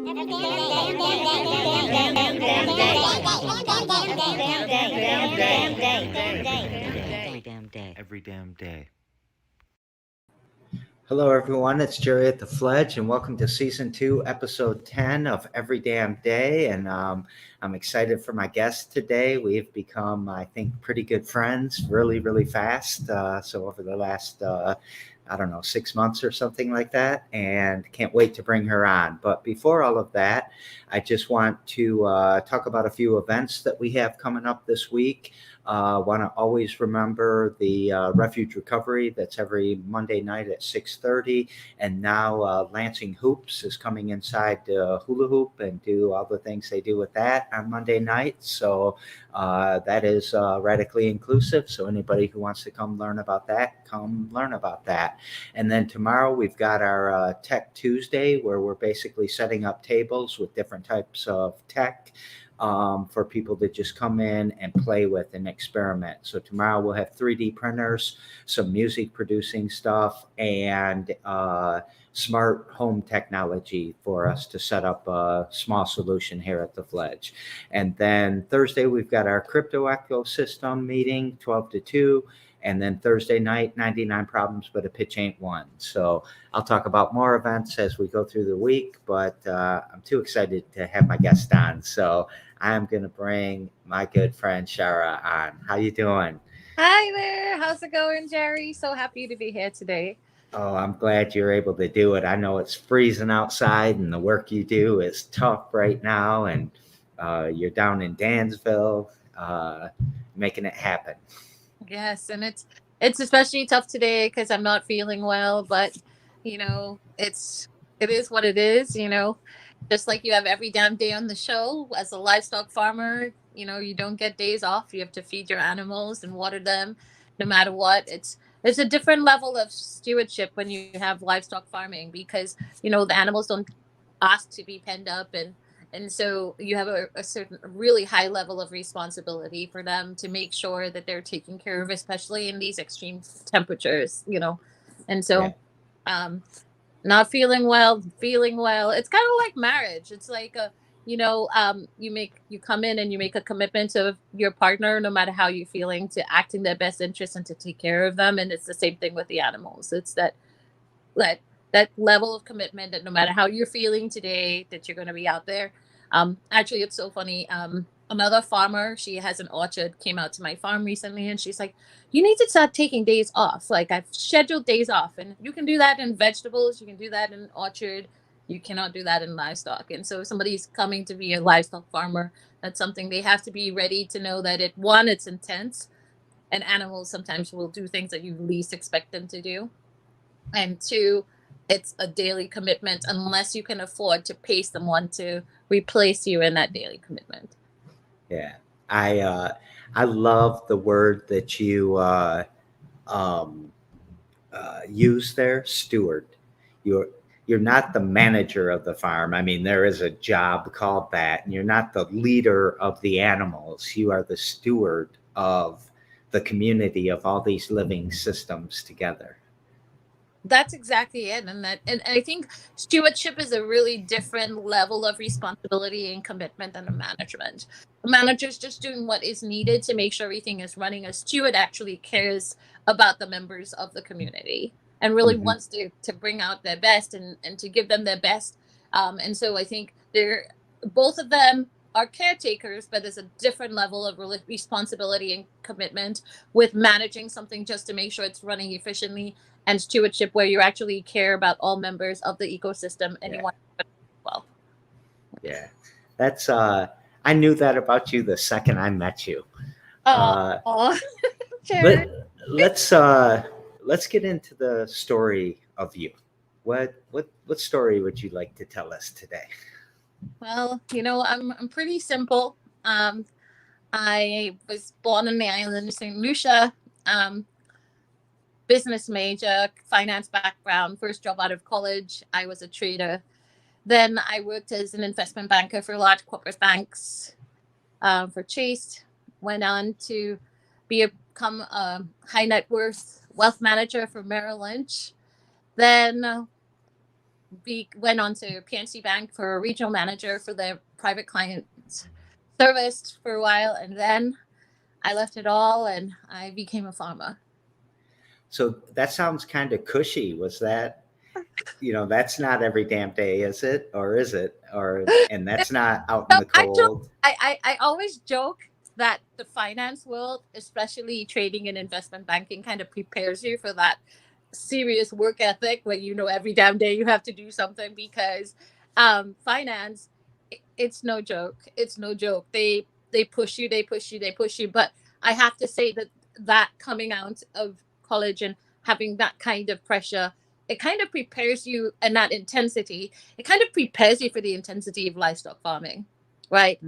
Every damn day. Hello, everyone. It's Jerry at the Fledge, and welcome to Season 2, Episode 10 of Every Damn Day. And I'm excited for my guest today. We've become, I think, pretty good friends really, really fast. So over the last, 6 months or something like that, and can't wait to bring her on. But before all of that, I just want to talk about a few events that we have coming up this week. Want to always remember the Refuge Recovery that's every Monday night at 6:30, and now Lansing Hoops is coming inside to hula hoop and do all the things they do with that on Monday nights. So that is radically inclusive. So anybody who wants to come learn about that, come learn about that. And then tomorrow we've got our Tech Tuesday, where we're basically setting up tables with different types of tech. For people to just come in and play with and experiment. So tomorrow we'll have 3D printers, some music producing stuff, and smart home technology for us to set up a small solution here at the Fledge. And then Thursday we've got our crypto ecosystem meeting, 12 to 2. And then Thursday night, 99 problems, but a pitch ain't one. So I'll talk about more events as we go through the week, but I'm too excited to have my guest on. So I'm going to bring my good friend Shara on. How you doing? Hi there. How's it going, Jerry? So happy to be here today. Oh, I'm glad you're able to do it. I know it's freezing outside and the work you do is tough right now. And you're down in Dansville, making it happen. Yes, and it's especially tough today because I'm not feeling well, but it is what it is, Just like you have every damn day on the show as a livestock farmer, you don't get days off. You have to feed your animals and water them no matter what. It's a different level of stewardship when you have livestock farming because, the animals don't ask to be penned up and so you have a certain really high level of responsibility for them to make sure that they're taken care of, especially in these extreme temperatures, And so, not feeling well, feeling well. It's kind of like marriage. It's like you come in and you make a commitment to your partner, no matter how you're feeling, to act in their best interest and to take care of them. And it's the same thing with the animals. It's that level of commitment that no matter how you're feeling today, that you're going to be out there. Actually, it's so funny. Another farmer, she has an orchard, came out to my farm recently, and she's like, "You need to start taking days off. Like I've scheduled days off, and you can do that in vegetables, you can do that in orchard, you cannot do that in livestock." And so, if somebody's coming to be a livestock farmer, that's something they have to be ready to know that it's intense, and animals sometimes will do things that you least expect them to do, and two, it's a daily commitment unless you can afford to pay someone to replace you in that daily commitment. Yeah, I love the word that you um, use there, steward. You're you're not the manager of the farm. I mean, there is a job called that, and you're not the leader of the animals. You are the steward of the community of all these living systems together. That's exactly it. And I think stewardship is a really different level of responsibility and commitment than a management. A manager's just doing what is needed to make sure everything is running. A steward actually cares about the members of the community and really Hmm. wants to bring out their best and to give them their best. And so I think they're both of them are caretakers, but there's a different level of responsibility and commitment with managing something just to make sure it's running efficiently, and stewardship where you actually care about all members of the ecosystem and you Yeah, want to do it well. yeah. That's I knew that about you the second I met you. Uh, Oh, let Jared. let's let's get into the story of you. What story would you like to tell us today? Well, I'm pretty simple. Um, I was born on the island of Saint Lucia. Um, Business major, finance background. First job out of college, I was a trader. Then I worked as an investment banker for large corporate banks, for Chase. Went on to become a high net worth wealth manager for Merrill Lynch. Then went on to PNC Bank for a regional manager for their private client service for a while, and then I left it all and I became a farmer. So that sounds kind of cushy. Was that, that's not every damn day, is it? Or is it? And that's not out in So the cold. I always joke that the finance world, especially trading and investment banking, kind of prepares you for that serious work ethic where every damn day you have to do something, because finance, it's no joke. It's no joke. They push you, but I have to say that coming out of college and having that kind of pressure, it kind of prepares you, and that intensity, it kind of prepares you for the intensity of livestock farming, right?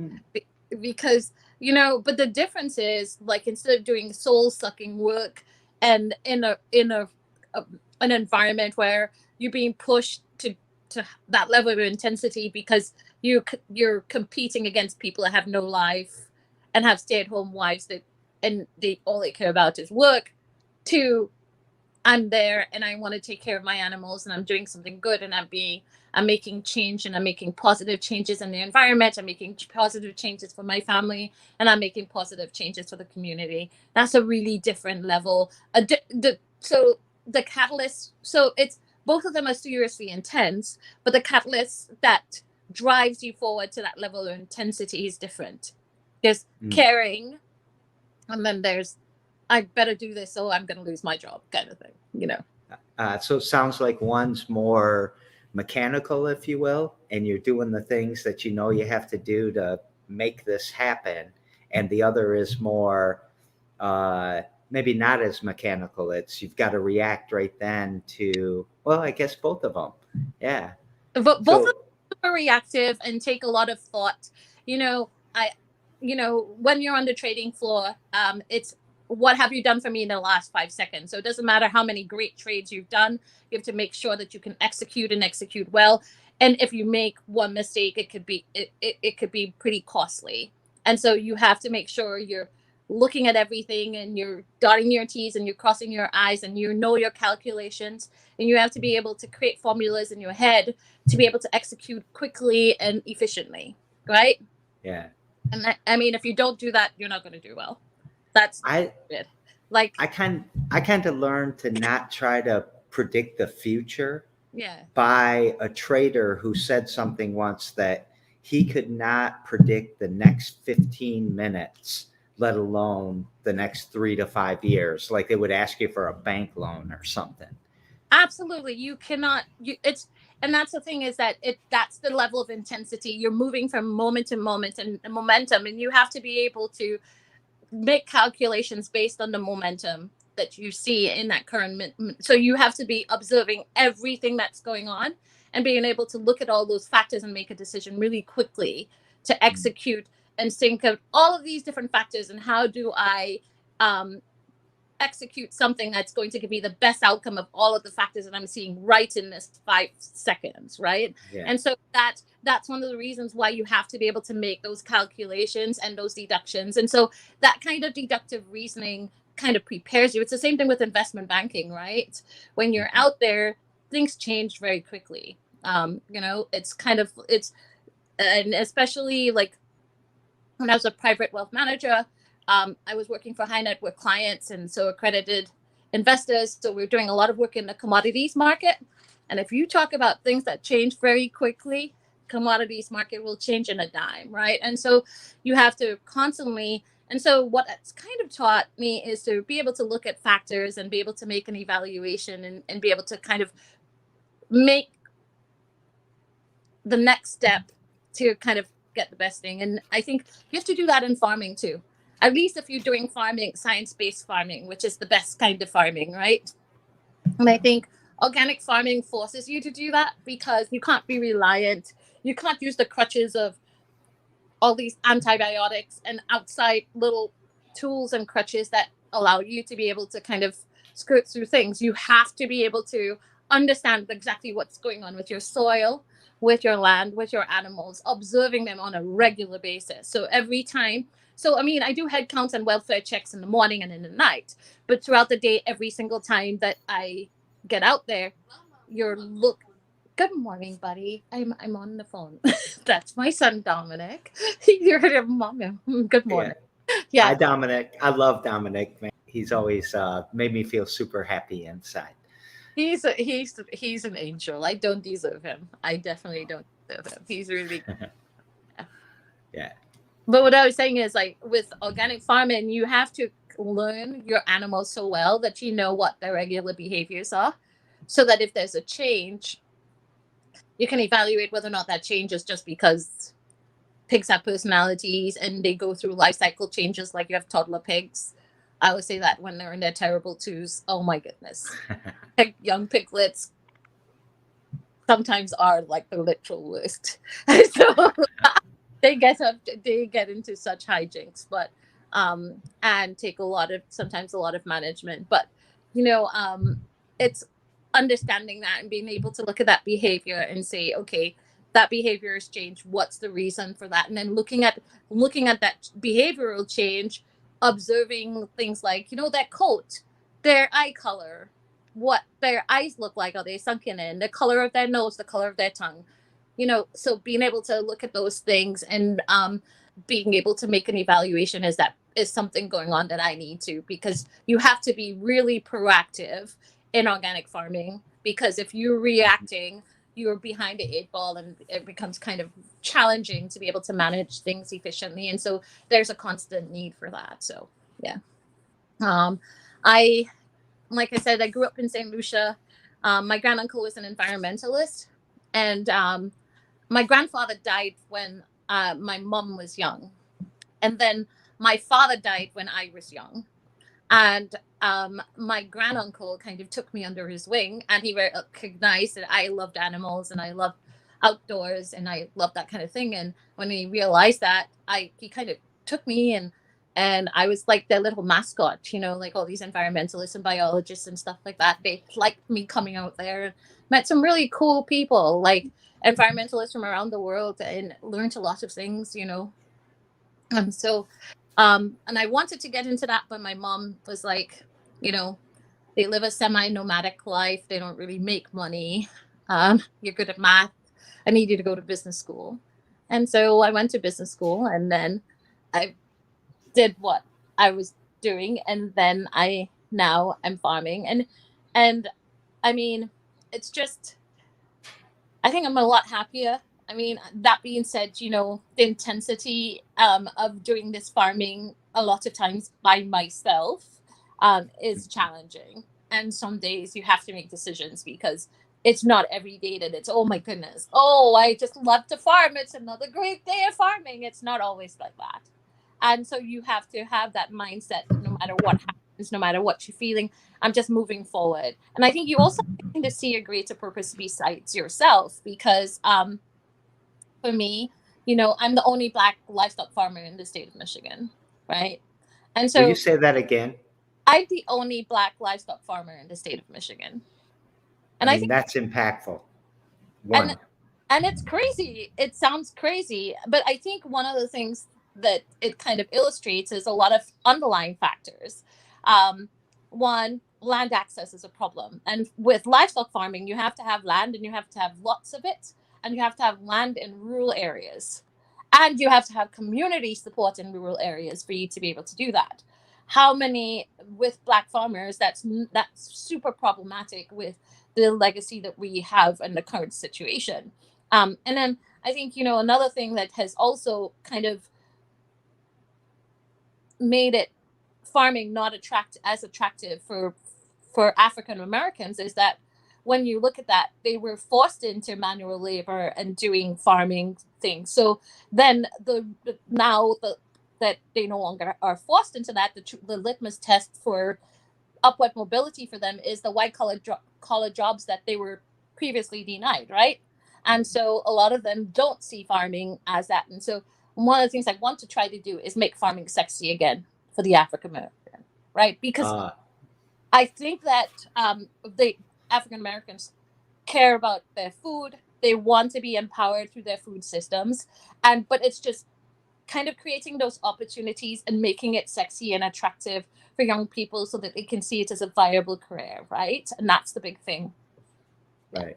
Because but the difference is, like, instead of doing soul sucking work and in an environment where you're being pushed to that level of intensity because you're competing against people that have no life and have stay-at-home wives and all they care about is work, to I'm there and I want to take care of my animals and I'm doing something good and I'm making change and I'm making positive changes in the environment. I'm making positive changes for my family and I'm making positive changes for the community. That's a really different level. So the catalyst, so it's both of them are seriously intense, but the catalyst that drives you forward to that level of intensity is different. There's caring, and then there's I better do this or I'm going to lose my job kind of thing, So it sounds like one's more mechanical, if you will, and you're doing the things that you have to do to make this happen. And the other is more, maybe not as mechanical. It's you've got to react right then to, well, I guess both of them. Yeah. But both of them are reactive and take a lot of thought. When you're on the trading floor, it's, what have you done for me in the last 5 seconds? So it doesn't matter how many great trades you've done. You have to make sure that you can execute and execute well. And if you make one mistake, it could be pretty costly. And so you have to make sure you're looking at everything and you're dotting your T's and you're crossing your I's and your calculations. And you have to be able to create formulas in your head to be able to execute quickly and efficiently, right? Yeah. And if you don't do that, you're not going to do well. That's it. Like, I kind of learned to not try to predict the future. Yeah. By a trader who said something once that he could not predict the next 15 minutes, let alone the next 3 to 5 years. Like they would ask you for a bank loan or something. Absolutely. You cannot, and that's the thing, is that that's the level of intensity. You're moving from moment to moment and momentum, and you have to be able to make calculations based on the momentum that you see in that current. So you have to be observing everything that's going on and being able to look at all those factors and make a decision really quickly to execute and think of all of these different factors and how do I execute something that's going to give me the best outcome of all of the factors that I'm seeing right in this 5 seconds, right? Yeah. And so that's one of the reasons why you have to be able to make those calculations and those deductions. And so that kind of deductive reasoning kind of prepares you. It's the same thing with investment banking, right? When you're out there, things change very quickly. And especially like when I was a private wealth manager, I was working for high net worth clients and so accredited investors. So we're doing a lot of work in the commodities market. And if you talk about things that change very quickly, commodities market will change in a dime, right? And so you have to constantly, and so what it's kind of taught me is to be able to look at factors and be able to make an evaluation and be able to kind of make the next step to kind of get the best thing. And I think you have to do that in farming too. At least if you're doing farming, science-based farming, which is the best kind of farming, right? And I think organic farming forces you to do that because you can't be reliant. You can't use the crutches of all these antibiotics and outside little tools and crutches that allow you to be able to kind of skirt through things. You have to be able to understand exactly what's going on with your soil, with your land, with your animals, observing them on a regular basis. So every time, I do head counts and welfare checks in the morning and in the night, but throughout the day, every single time that I get out there, Good morning, buddy. I'm on the phone. That's my son Dominic. You heard him, mom. Good Yeah. morning. Hi, Yeah, Dominic. I love Dominic, man. He's always made me feel super happy inside. he's an angel. I don't deserve him. I definitely don't deserve him. He's really yeah. Yeah. But what I was saying is, like, with organic farming, you have to learn your animals so well that you know what their regular behaviors are, so that if there's a change, you can evaluate whether or not that change is just because pigs have personalities and they go through life cycle changes, like you have toddler pigs. I would say that when they're in their terrible twos, oh my goodness, young piglets sometimes are like the literal worst. So they get into such hijinks, but and take sometimes a lot of management. But it's understanding that and being able to look at that behavior and say, okay, that behavior has changed. What's the reason for that? And then looking at that behavioral change, observing things like, that coat, their eye color, what their eyes look like. Are they sunken in? The color of their nose, the color of their tongue. So being able to look at those things and being able to make an evaluation, is something going on that I need to, because you have to be really proactive in organic farming, because if you're reacting, you're behind the eight ball, and it becomes kind of challenging to be able to manage things efficiently. And so there's a constant need for that. So yeah. I Like I said, I grew up in Saint Lucia. My granduncle was an environmentalist, and my grandfather died when my mom was young, and then my father died when I was young. And my granduncle kind of took me under his wing, and he recognized that I loved animals and I loved outdoors and I loved that kind of thing. And when he realized that, he kind of took me, and I was like their little mascot, like all these environmentalists and biologists and stuff like that. They liked me coming out there and met some really cool people, like environmentalists from around the world, and learned a lot of things. And so, and I wanted to get into that, but my mom was like, they live a semi-nomadic life. They don't really make money. You're good at math. I need you to go to business school. And so I went to business school, and then I did what I was doing. And then I now am farming. And I mean, it's just, I think I'm a lot happier. I mean, that being said, the intensity of doing this farming a lot of times by myself is challenging. And some days you have to make decisions, because it's not every day that it's, oh my goodness, oh, I just love to farm. It's another great day of farming. It's not always like that. And so you have to have that mindset that no matter what happens, no matter what you're feeling, I'm just moving forward. And I think you also need to see a greater purpose besides yourself, because for me, I'm the only Black livestock farmer in the state of Michigan, right? And Will you so say that again? I'm the only Black livestock farmer in the state of Michigan. I And I mean, think, that's impactful. and One. and it's crazy. It sounds crazy, but I think one of the things that it kind of illustrates is a lot of underlying factors. One, land access is a problem, and with livestock farming, you have to have land, and you have to have lots of it, and you have to have land in rural areas, and you have to have community support in rural areas for you to be able to do that. How many with Black farmers? That's super problematic with the legacy that we have in the current situation. And then I think, another thing that has also kind of made it farming not as attractive for African Americans is that when you look at that, they were forced into manual labor and doing farming things. So then that they no longer are forced into that, the litmus test for upward mobility for them is the white collar jobs that they were previously denied, right? And so a lot of them don't see farming as that. And so one of the things I want to try to do is make farming sexy again for the African American, right? Because I think that the African Americans care about their food. They want to be empowered through their food systems, but it's just kind of creating those opportunities and making it sexy and attractive for young people so that they can see it as a viable career, right? And that's the big thing. Right.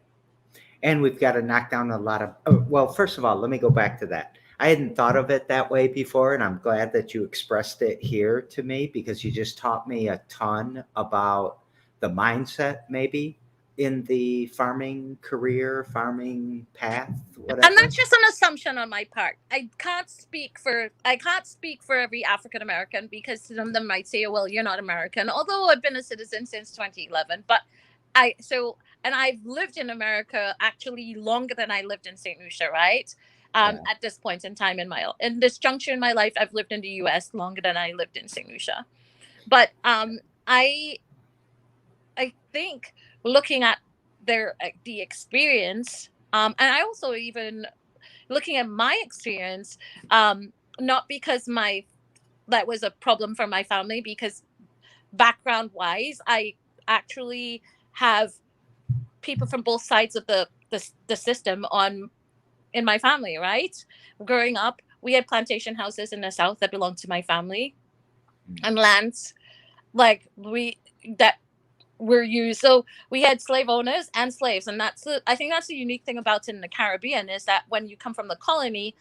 And we've got to knock down a lot of, oh, well, first of all, let me go back to that. I hadn't thought of it that way before, and I'm glad that you expressed it here to me, because you just taught me a ton about the mindset maybe in the farming career, farming path, And whatever. that's just an assumption on my part. I can't speak for every African American, because some of them might say, "Oh, well, you're not American," although I've been a citizen since 2011. But and I've lived in America actually longer than I lived in Saint Lucia, right? Yeah. At this point in time in this juncture in my life, I've lived in the U.S. longer than I lived in Saint Lucia. But I think looking at the experience, and I also even looking at my experience, not because that was a problem for my family, because background wise, I actually have people from both sides of the system in my family, right? Growing up, we had plantation houses in the South that belonged to my family, and lands like that were used. So we had slave owners and slaves, and I think that's the unique thing about it in the Caribbean, is that when you come from the colony,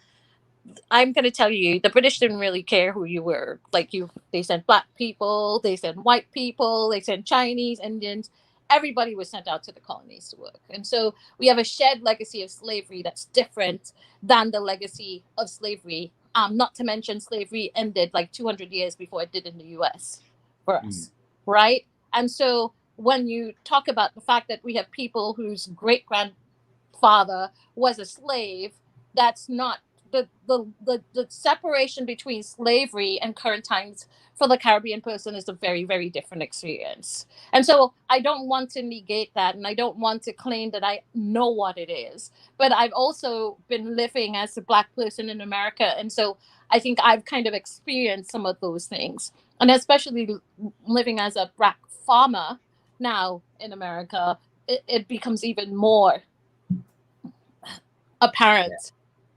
I'm going to tell you, the British didn't really care who you were. They sent black people, they sent white people, they sent Chinese, Indians. Everybody was sent out to the colonies to work. And so we have a shared legacy of slavery that's different than the legacy of slavery. Not to mention, slavery ended like 200 years before it did in the US for us, right? And so when you talk about the fact that we have people whose great grandfather was a slave, that's not the separation between slavery and current times for the Caribbean person is a very, very different experience. And so I don't want to negate that, and I don't want to claim that I know what it is. But I've also been living as a Black person in America, and so I think I've kind of experienced some of those things. And especially living as a Black farmer now in America, it becomes even more apparent. Yeah.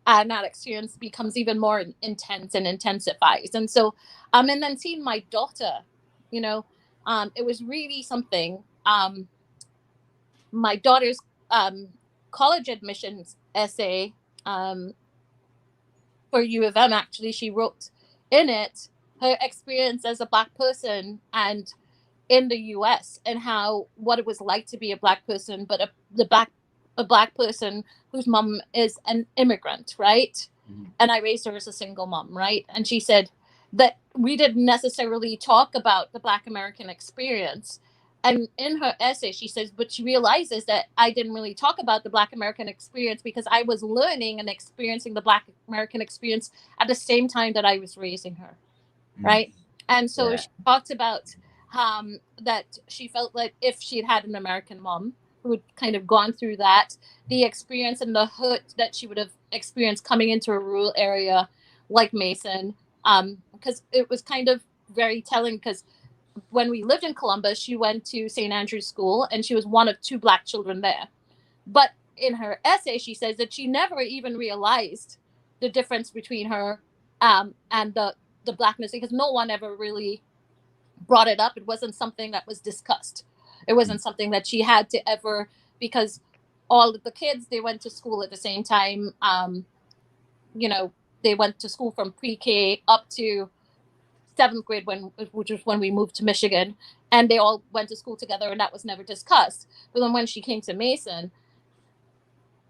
And that experience becomes even more intense and intensifies. And so, and then seeing my daughter, it was really something. My daughter's college admissions essay for U of M, actually, she wrote in it her experience as a Black person and in the US, and what it was like to be a Black person, but a Black person whose mom is an immigrant, right? Mm-hmm. And I raised her as a single mom, right? And she said that we didn't necessarily talk about the Black American experience. And in her essay, she says, but she realizes that I didn't really talk about the Black American experience because I was learning and experiencing the Black American experience at the same time that I was raising her, right? And so she talked about that she felt like if she'd had an American mom who had kind of gone through that, the experience and the hurt that she would have experienced coming into a rural area like Mason, because it was kind of very telling, because when we lived in Columbus, she went to St. Andrew's School, and she was one of 2 Black children there. But in her essay, she says that she never even realized the difference between her and the Blackness, because no one ever really brought it up. It wasn't something that was discussed. It wasn't something that she had to ever, because all of the kids, they went to school at the same time. They went to school from pre-K up to 7th grade, which was when we moved to Michigan, and they all went to school together, and that was never discussed. But then when she came to Mason,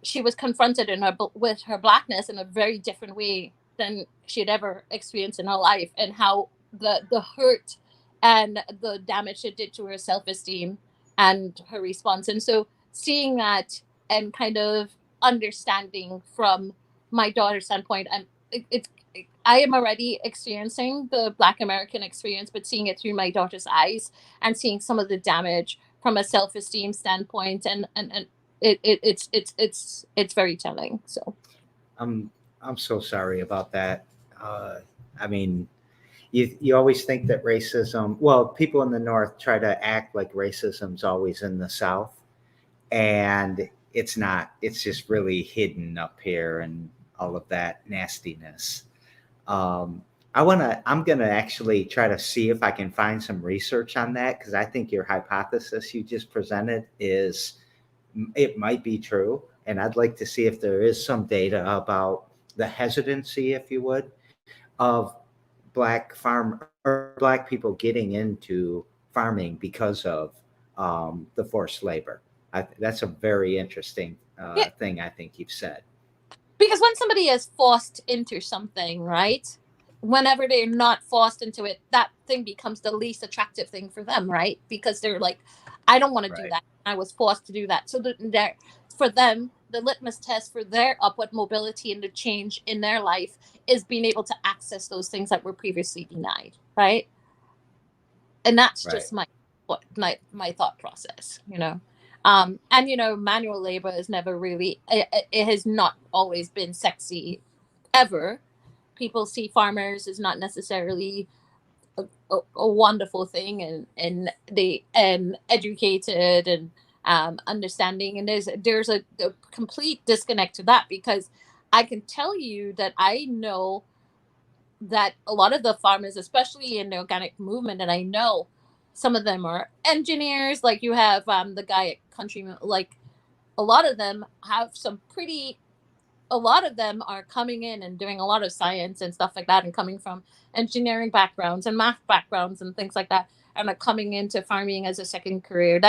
she was confronted with her Blackness in a very different way than she had ever experienced in her life, and how the hurt and the damage it did to her self-esteem and her response. And so seeing that and kind of understanding from my daughter's standpoint, and I am already experiencing the Black American experience, but seeing it through my daughter's eyes and seeing some of the damage from a self-esteem standpoint, and it's very telling. So I'm so sorry about that. I mean, you always think that racism, well, people in the North try to act like racism's always in the South, and it's not. It's just really hidden up here and all of that nastiness. I'm gonna actually try to see if I can find some research on that, because I think your hypothesis you just presented is it might be true. And I'd like to see if there is some data about the hesitancy, if you would, of black people getting into farming because of the forced labor. That's a very interesting Yeah, thing I think you've said. because when somebody is forced into something, right? Whenever they're not forced into it, that thing becomes the least attractive thing for them, right? Because they're like, I don't want to do Right. that. I was forced to do that. So for them, the litmus test for their upward mobility and the change in their life is being able to access those things that were previously denied, right? And that's Right. just my thought process, and manual labor is never really, it has not always been sexy ever. People see farmers as not necessarily a wonderful thing, and educated and understanding, and there's a complete disconnect to that, because I can tell you that I know that a lot of the farmers, especially in the organic movement, and I know some of them are engineers, like you have the guy at Countryman, like a lot of them have a lot of them are coming in and doing a lot of science and stuff like that, and coming from engineering backgrounds and math backgrounds and things like that, and are coming into farming as a second career.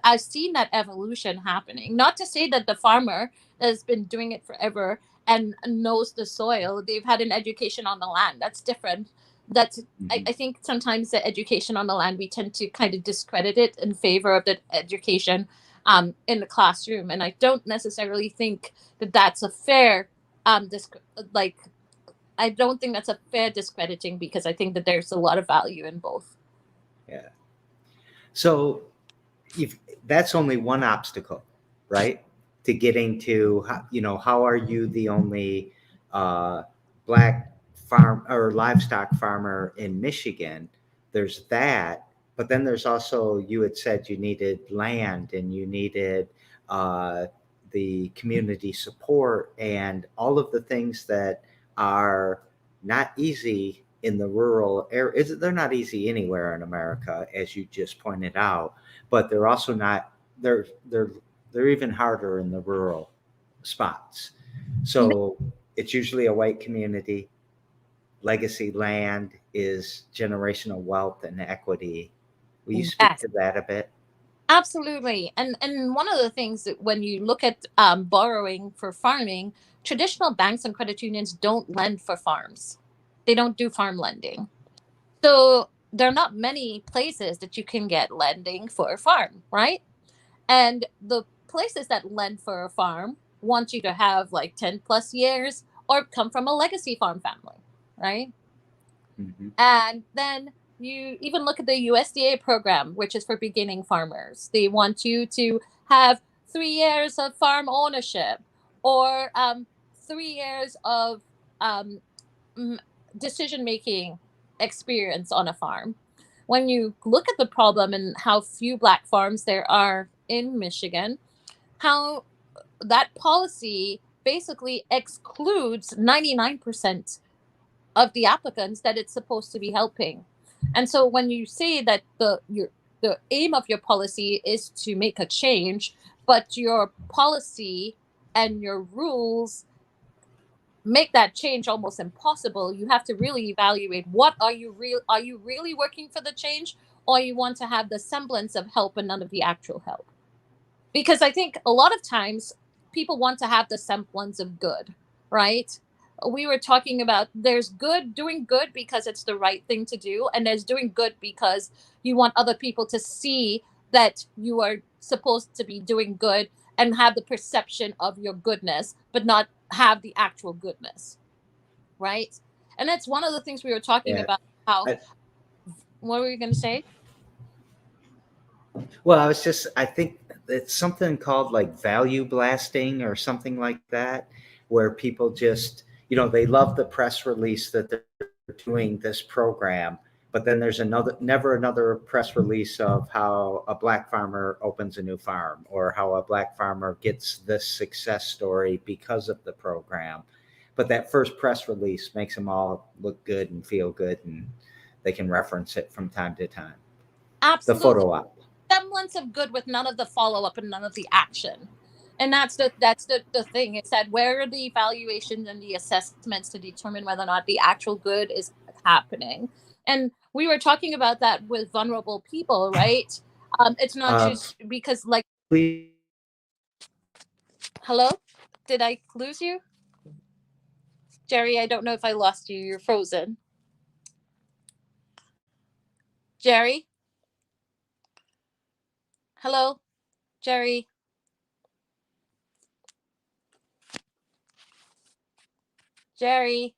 I've seen that evolution happening. Not to say that the farmer has been doing it forever and knows the soil. They've had an education on the land. That's different. I think sometimes the education on the land, we tend to kind of discredit it in favor of the education in the classroom, and I don't necessarily think that that's a fair like I don't think that's a fair discrediting, because I think that there's a lot of value in both. Yeah. So that's only one obstacle, right? To getting to, how are you the only black farm or livestock farmer in Michigan? There's that. But then there's also, you had said you needed land and you needed the community support and all of the things that are not easy in the rural area. They're not easy anywhere in America, as you just pointed out, but they're also not, they're even harder in the rural spots. So it's usually a white community. Legacy land is generational wealth and equity. Will you speak Yes, to that a bit? absolutely. And one of the things that when you look at borrowing for farming, traditional banks and credit unions don't lend for farms. They don't do farm lending. So there are not many places that you can get lending for a farm, right? And the places that lend for a farm want you to have like 10 plus years or come from a legacy farm family, right? Mm-hmm. And then you even look at the USDA program, which is for beginning farmers. They want you to have 3 years of farm ownership, or 3 years of um, decision making experience on a farm. When you look at the problem and how few black farms there are in Michigan, how that policy basically excludes 99% of the applicants that it's supposed to be helping. And so when you say that the aim of your policy is to make a change, but your policy and your rules make that change almost impossible, you have to really evaluate what are you really working for the change, or you want to have the semblance of help and none of the actual help. Because I think a lot of times people want to have the semblance of good, right? We were talking about there's doing good because it's the right thing to do, and there's doing good because you want other people to see that you are supposed to be doing good and have the perception of your goodness, but not have the actual goodness, right? And that's one of the things we were talking Yeah. about. What were you going to say? Well, I think it's something called like value blasting or something like that, where people just, they love the press release that they're doing this program, but then there's never another press release of how a black farmer opens a new farm or how a black farmer gets this success story because of the program. But that first press release makes them all look good and feel good, and they can reference it from time to time. The Absolutely. photo op. semblance of good with none of the follow-up and none of the action. And that's the thing. It's that where are the evaluations and the assessments to determine whether or not the actual good is happening. And we were talking about that with vulnerable people, right? It's not just because, like, please. Hello? Did I lose you? Jerry, I don't know if I lost you. You're frozen. Jerry? Hello? Jerry? Jerry?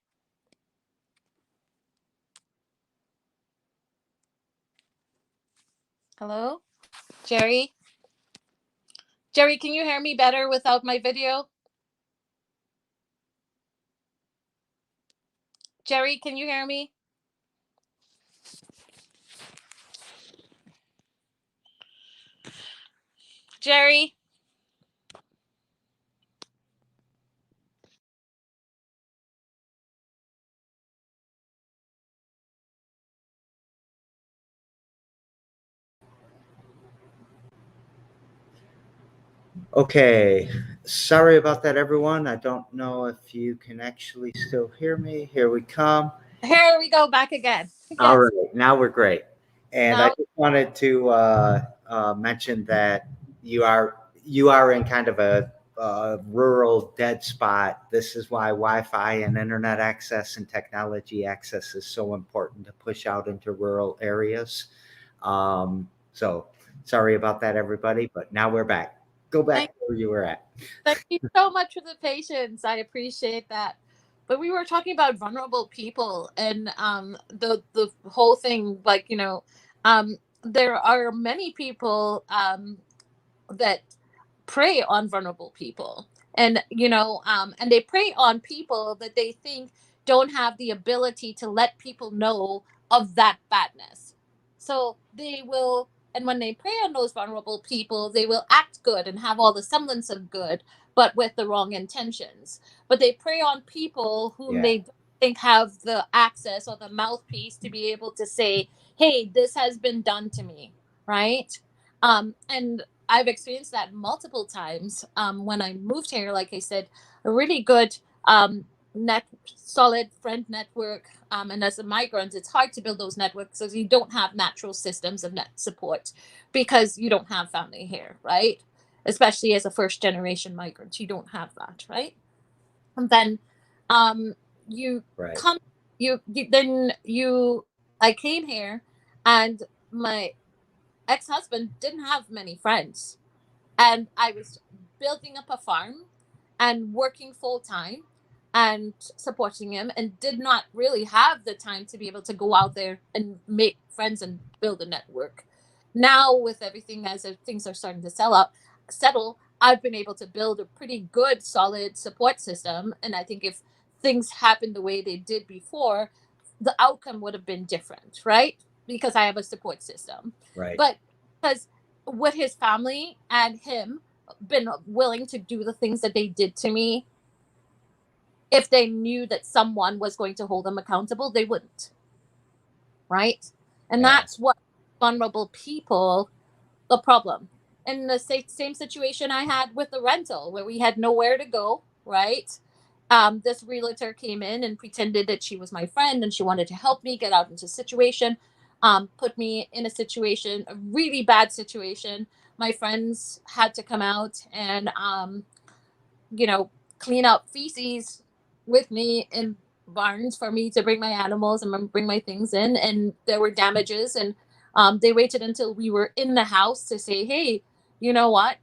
Hello? Jerry? Jerry, can you hear me better without my video? Jerry, can you hear me? Jerry? Okay, sorry about that, everyone. I don't know if you can actually still hear me. Here we come. Here we go, back again. Yes. All right, now we're great. And I Now- just wanted to mention that you are in kind of a rural dead spot. This is why Wi-Fi and internet access and technology access is so important to push out into rural areas. So sorry about that, everybody, but now we're back. Go back where you were at. Thank you so much for the patience. I appreciate that. But we were talking about vulnerable people and the whole thing, like, you know, there are many people that prey on vulnerable people. And, you know, and they prey on people that they think don't have the ability to let people know of that badness. So they will, and when they prey on those vulnerable people, they will act good and have all the semblance of good, but with the wrong intentions. But they prey on people whom they don't think have the access or the mouthpiece to be able to say, hey, this has been done to me, right? And I've experienced that multiple times. When I moved here, like I said, a really good solid friend network. And as a migrant, it's hard to build those networks because you don't have natural systems of net support because you don't have family here, right? Especially as a first generation migrant, you don't have that, right? And then you Right. come, I came here and my ex-husband didn't have many friends, and I was building up a farm and working full time and supporting him, and did not really have the time to be able to go out there and make friends and build a network. Now with everything, as things are starting to settle, I've been able to build a pretty good solid support system, and I think if things happened the way they did before, the outcome would have been different, right? Because I have a support system. Right. But because would his family and him been willing to do the things that they did to me if they knew that someone was going to hold them accountable? They wouldn't, right? And that's what vulnerable people, the problem. And the same situation I had with the rental, where we had nowhere to go, right? This realtor came in and pretended that she was my friend and she wanted to help me get out into a situation, put me in a situation, a really bad situation. My friends had to come out and, you know, clean up feces with me in barns for me to bring my animals and bring my things in. And there were damages. And they waited until we were in the house to say, hey, you know what?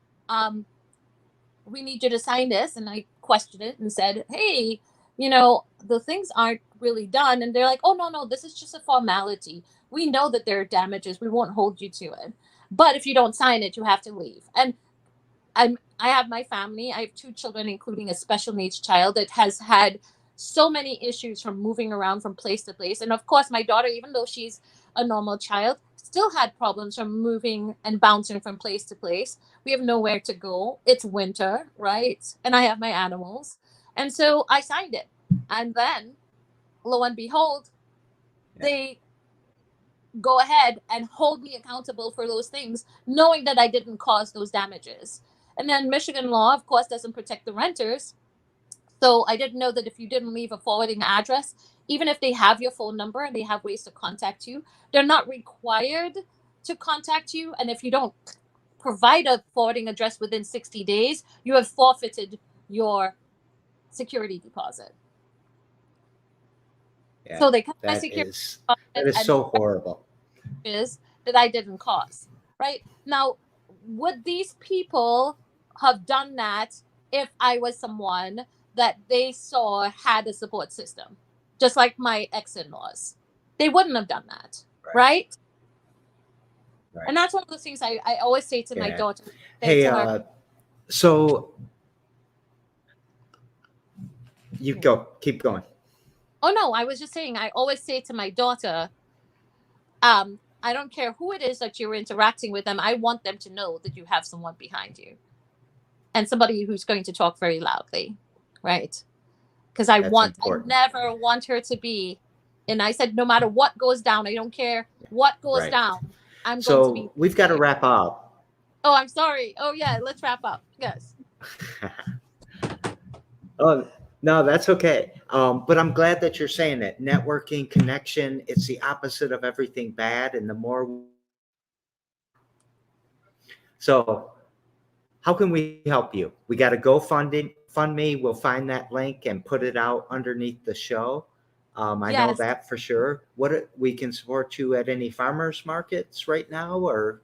We need you to sign this. And I questioned it and said, hey, you know, the things aren't really done. And they're like, oh, no, this is just a formality. We know that there are damages. We won't hold you to it. But if you don't sign it, you have to leave. And I have my family. I have 2 children, including a special needs child that has had so many issues from moving around from place to place. And of course, my daughter, even though she's a normal child, still had problems from moving and bouncing from place to place. We have nowhere to go. It's winter, right? And I have my animals. And so I signed it. And then, lo and behold, they go ahead and hold me accountable for those things, knowing that I didn't cause those damages. And then Michigan law, of course, doesn't protect the renters. So I didn't know that if you didn't leave a forwarding address, even if they have your phone number and they have ways to contact you, they're not required to contact you. And if you don't provide a forwarding address within 60 days, you have forfeited your security deposit. Yeah, So they cut my that security is deposit and so horrible. is that I didn't cause. Right now, would these people have done that if I was someone that they saw had a support system, just like my ex-in-laws? They wouldn't have done that, right? Right. And that's one of those things I always say to my Yeah. daughter. Hey, to her, so you keep going. oh no, I was just saying, I always say to my daughter, I don't care who it is that you're interacting with them. I want them to know that you have someone behind you and somebody who's going to talk very loudly, right? Because I never want her to be, and I said, no matter what goes down, I don't care what goes down, I'm going to be. We've got to wrap up. Oh, I'm sorry. Oh yeah, let's wrap up. Yes. Oh, no, that's okay. But I'm glad that you're saying that networking, connection, it's the opposite of everything bad. And the more. So how can we help you? We got to GoFundMe. We'll find that link and put it out underneath the show. I know that for sure. We can support you at any farmers markets right now, or?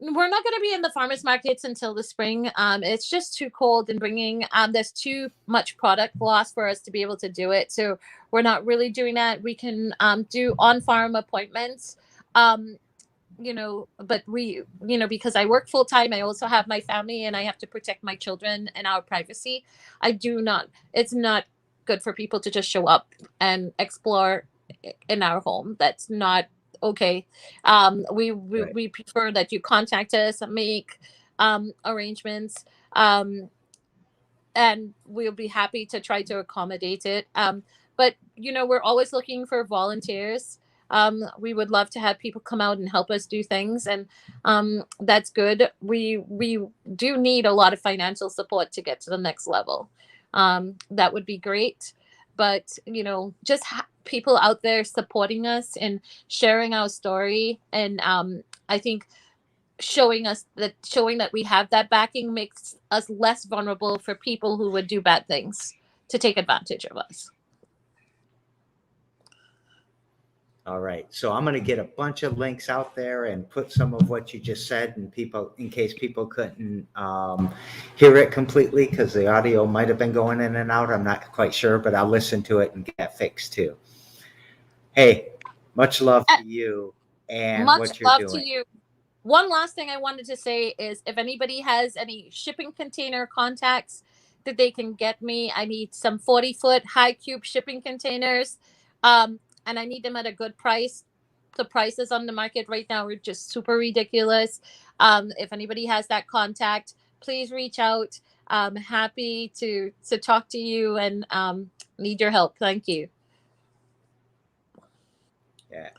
We're not going to be in the farmers markets until the spring. It's just too cold and bringing, there's too much product loss for us to be able to do it. So we're not really doing that. We can do on-farm appointments, but we, because I work full time, I also have my family and I have to protect my children and our privacy. It's not good for people to just show up and explore in our home. That's not okay. We prefer that you contact us and make arrangements, and we'll be happy to try to accommodate it. But we're always looking for volunteers. We would love to have people come out and help us do things, and that's good. We do need a lot of financial support to get to the next level. That would be great, but just people out there supporting us and sharing our story, and I think showing that we have that backing makes us less vulnerable for people who would do bad things to take advantage of us. All right. So I'm going to get a bunch of links out there and put some of what you just said, and in case people couldn't hear it completely, because the audio might have been going in and out. I'm not quite sure, but I'll listen to it and get that fixed too. Hey, much love to you and what you're doing. Much love to you. One last thing I wanted to say is, if anybody has any shipping container contacts that they can get me, I need some 40-foot high cube shipping containers. And I need them at a good price. The prices on the market right now are just super ridiculous. If anybody has that contact, please reach out. I'm happy to talk to you and need your help. Thank you. Yeah.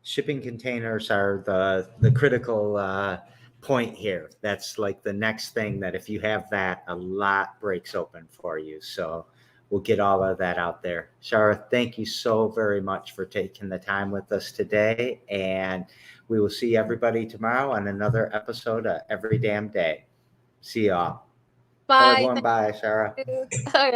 Shipping containers are the critical point here. That's like the next thing that if you have that, a lot breaks open for you. So we'll get all of that out there. Shara, thank you so very much for taking the time with us today. And we will see everybody tomorrow on another episode of Every Damn Day. See y'all. Bye. Everyone, bye, Shara. All right.